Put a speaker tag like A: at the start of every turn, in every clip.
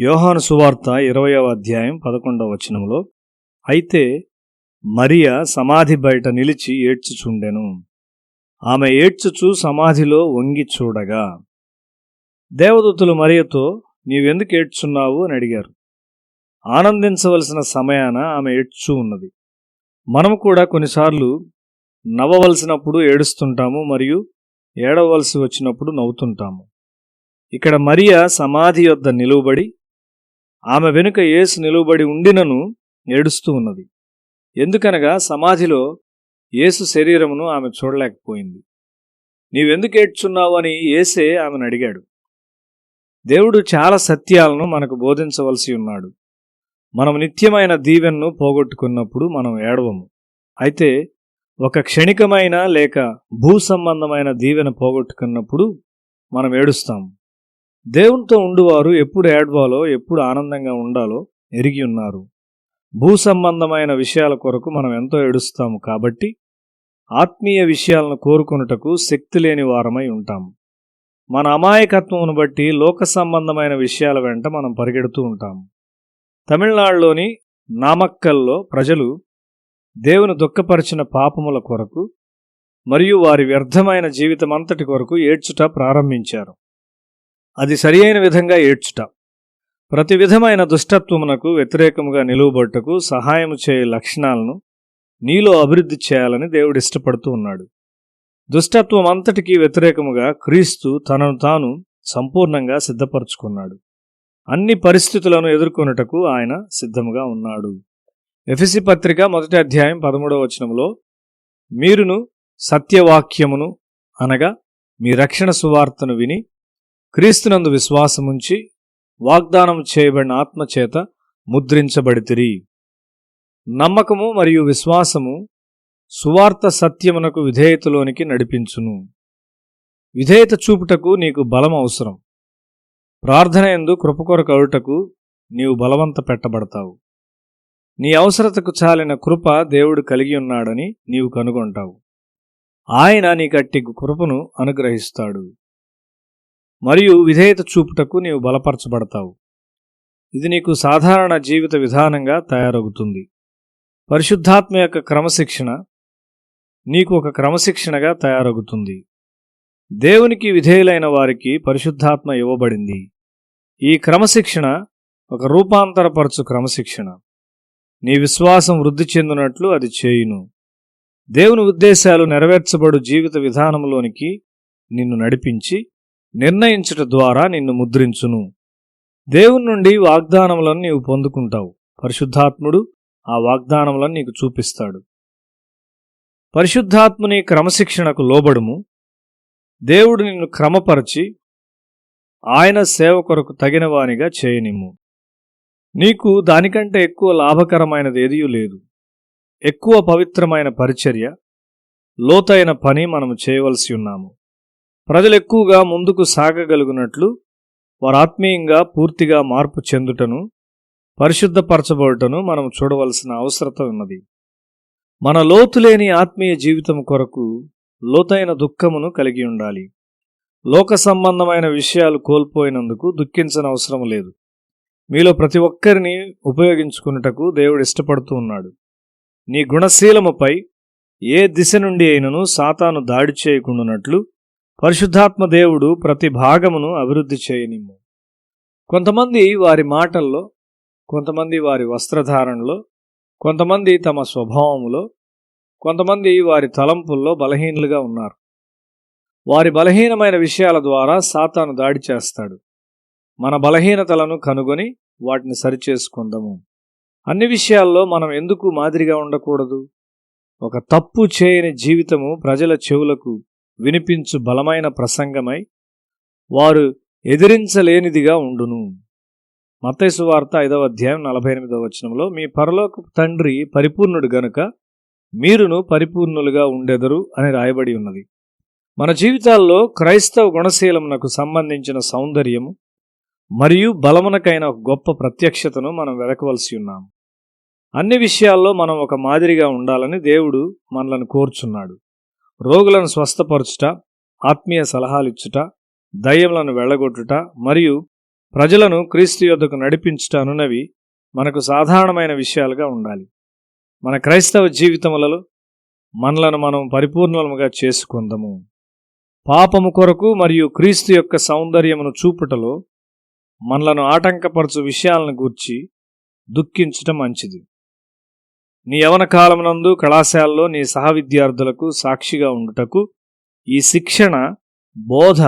A: యోహాను సువార్త 20వ అధ్యాయం 11వ వచనములో, అయితే మరియ సమాధి బయట నిలిచి ఏడ్చుచుండెను. ఆమె ఏడ్చుచు సమాధిలో వంగి చూడగా, దేవదూతలు మరియతో, నీవెందుకు ఏడ్చున్నావు అని అడిగారు. ఆనందించవలసిన సమయాన ఆమె ఏడ్చూ ఉన్నది. మనము కూడా కొన్నిసార్లు నవ్వవలసినప్పుడు ఏడుస్తుంటాము, మరియు ఏడవలసి వచ్చినప్పుడు నవ్వుతుంటాము. ఇక్కడ మరియ సమాధి యొద్ద నిలువబడి, ఆమె వెనుక యేసు నిలువబడి ఉండినను ఏడుస్తూ ఉన్నది. ఎందుకనగా సమాధిలో యేసు శరీరమును ఆమె చూడలేకపోయింది. నీవెందుకు ఏడ్చున్నావు అని యేసే ఆమెను అడిగాడు. దేవుడు చాలా సత్యాలను మనకు బోధించవలసి ఉన్నాడు. మనం నిత్యమైన దీవెనను పోగొట్టుకున్నప్పుడు మనం ఏడవము. అయితే ఒక క్షణికమైన లేక భూ సంబంధమైన దీవెన పోగొట్టుకున్నప్పుడు మనం ఏడుస్తాము. దేవునితో ఉండువారు ఎప్పుడు ఏడవాలో, ఎప్పుడు ఆనందంగా ఉండాలో ఎరిగి ఉన్నారు. భూ సంబంధమైన విషయాల కొరకు మనం ఎంతో ఏడుస్తాము కాబట్టి ఆత్మీయ విషయాలను కోరుకొనుటకు శక్తి లేని వారమై ఉంటాము. మన అమాయకత్వమును బట్టి లోక సంబంధమైన విషయాల వెంట మనం పరిగెడుతూ ఉంటాము. తమిళనాడులోని నామక్కల్లో ప్రజలు దేవుని దుఃఖపరిచిన పాపముల కొరకు మరియు వారి వ్యర్థమైన జీవితమంతటి కొరకు ఏడ్చుట ప్రారంభించారు. అది సరియైన విధంగా ఏడ్చుట. ప్రతి విధమైన దుష్టత్వమునకు వ్యతిరేకముగా నిలువబట్టుకు సహాయము చేయు లక్షణాలను నీలో అభివృద్ధి చేయాలని దేవుడు ఇష్టపడుతూ ఉన్నాడు. దుష్టత్వం అంతటికీ వ్యతిరేకముగా క్రీస్తు తనను తాను సంపూర్ణంగా సిద్ధపరచుకున్నాడు. అన్ని పరిస్థితులను ఎదుర్కొనుటకు ఆయన సిద్ధముగా ఉన్నాడు. ఎఫెసీ పత్రిక 1వ అధ్యాయం 13వ వచనములో, మీరును సత్యవాక్యమును అనగా మీ రక్షణ సువార్తను విని క్రీస్తునందు విశ్వాసముంచి వాగ్దానం చేయబడిన ఆత్మచేత ముద్రించబడితిరి. నమ్మకము మరియు విశ్వాసము సువార్త సత్యమునకు విధేయతలోనికి నడిపించును. విధేయత చూపుటకు నీకు బలం అవసరం. ప్రార్థన యందు కృప కొరకు అడుటకు నీవు బలవంత పెట్టబడతావు. నీ అవసరతకు చాలిన కృప దేవుడు కలిగి ఉన్నాడని నీవు కనుగొంటావు. ఆయన నీకట్టి కృపను అనుగ్రహిస్తాడు. మరియు విధేయత చూపుటకు నీవు బలపరచబడతావు. ఇది నీకు సాధారణ జీవిత విధానంగా తయారవుతుంది. పరిశుద్ధాత్మ యొక్క క్రమశిక్షణ నీకు ఒక క్రమశిక్షణగా తయారవుతుంది. దేవునికి విధేయులైన వారికి పరిశుద్ధాత్మ ఇవ్వబడింది. ఈ క్రమశిక్షణ ఒక రూపాంతరపరచు క్రమశిక్షణ. నీ విశ్వాసం వృద్ధి చెందినట్లు అది చేయును. దేవుని ఉద్దేశాలు నెరవేర్చబడు జీవిత విధానంలోనికి నిన్ను నడిపించి నిర్ణయించుట ద్వారా నిన్ను ముద్రించును. దేవుని నుండి వాగ్దానములను నీవు పొందుకుంటావు. పరిశుద్ధాత్ముడు ఆ వాగ్దానములను నీకు చూపిస్తాడు. పరిశుద్ధాత్ముని క్రమశిక్షణకు లోబడుము. దేవుడు నిన్ను క్రమపరచి ఆయన సేవ కొరకు తగినవానిగా చేయనిమ్ము. నీకు దానికంటే ఎక్కువ లాభకరమైనది ఏదీ లేదు. ఎక్కువ పవిత్రమైన పరిచర్య, లోతైన పని మనము చేయవలసి ఉన్నాము. ప్రజలు ఎక్కువగా ముందుకు సాగగలుగునట్లు వారు ఆత్మీయంగా పూర్తిగా మార్పు చెందుటను, పరిశుద్ధపరచబడుటను మనం చూడవలసిన అవసరత ఉన్నది. మన లోతులేని ఆత్మీయ జీవితం కొరకు లోతైన దుఃఖమును కలిగి ఉండాలి. లోక సంబంధమైన విషయాలు కోల్పోయినందుకు దుఃఖించనవసరం లేదు. మీలో ప్రతి ఒక్కరిని ఉపయోగించుకున్నటకు దేవుడు ఇష్టపడుతూ ఉన్నాడు. నీ గుణశీలముపై ఏ దిశ నుండి అయినను సాతాను దాడి చేయకుండానట్లు పరిశుద్ధాత్మ దేవుడు ప్రతి భాగమును అభివృద్ధి చేయనిమ్ము. కొంతమంది వారి మాటల్లో, కొంతమంది వారి వస్త్రధారణలో, కొంతమంది తమ స్వభావములో, కొంతమంది వారి తలంపుల్లో బలహీనులుగా ఉన్నారు. వారి బలహీనమైన విషయాల ద్వారా సాతాను దాడి చేస్తాడు. మన బలహీనతలను కనుగొని వాటిని సరిచేసుకుందాము. అన్ని విషయాల్లో మనం ఎందుకు మాదిరిగా ఉండకూడదు? ఒక తప్పు చేయని జీవితము ప్రజల చెవులకు వినిపించు బలమైన ప్రసంగమై వారు ఎదిరించలేనిదిగా ఉండును. మత్తయి సువార్త 5వ అధ్యాయం 48వ వచనంలో, మీ పరలోకపు తండ్రి పరిపూర్ణుడు గనుక మీరును పరిపూర్ణులుగా ఉండెదరు అని రాయబడి ఉన్నది. మన జీవితాల్లో క్రైస్తవ గుణశీలమునకు సంబంధించిన సౌందర్యము మరియు బలమునకైన ఒక గొప్ప ప్రత్యక్షతను మనం వెదకవలసి ఉన్నాము. అన్ని విషయాల్లో మనం ఒక మాదిరిగా ఉండాలని దేవుడు మనలను కోరుచున్నాడు. రోగులను స్వస్థపరచుట, ఆత్మీయ సలహాలిచ్చుట, దయ్యములను వెళ్ళగొట్టుట మరియు ప్రజలను క్రీస్తు యొద్దకు నడిపించుట అనునవి మనకు సాధారణమైన విషయాలుగా ఉండాలి. మన క్రైస్తవ జీవితములలో మనలను మనం పరిపూర్ణముగా చేసుకుందాము. పాపము కొరకు మరియు క్రీస్తు యొక్క సౌందర్యమును చూపుటలో మనలను ఆటంకపరచు విషయాలను గూర్చి దుఃఖించటం మంచిది. నీ యవన కాలమునందు కళాశాలలో నీ సహవిద్యార్థులకు సాక్షిగా ఉండుటకు ఈ శిక్షణ, బోధ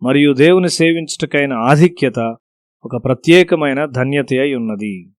A: మరియు దేవుని సేవించుటకైన ఆధిక్యత ఒక ప్రత్యేకమైన ధన్యత అయి ఉన్నది.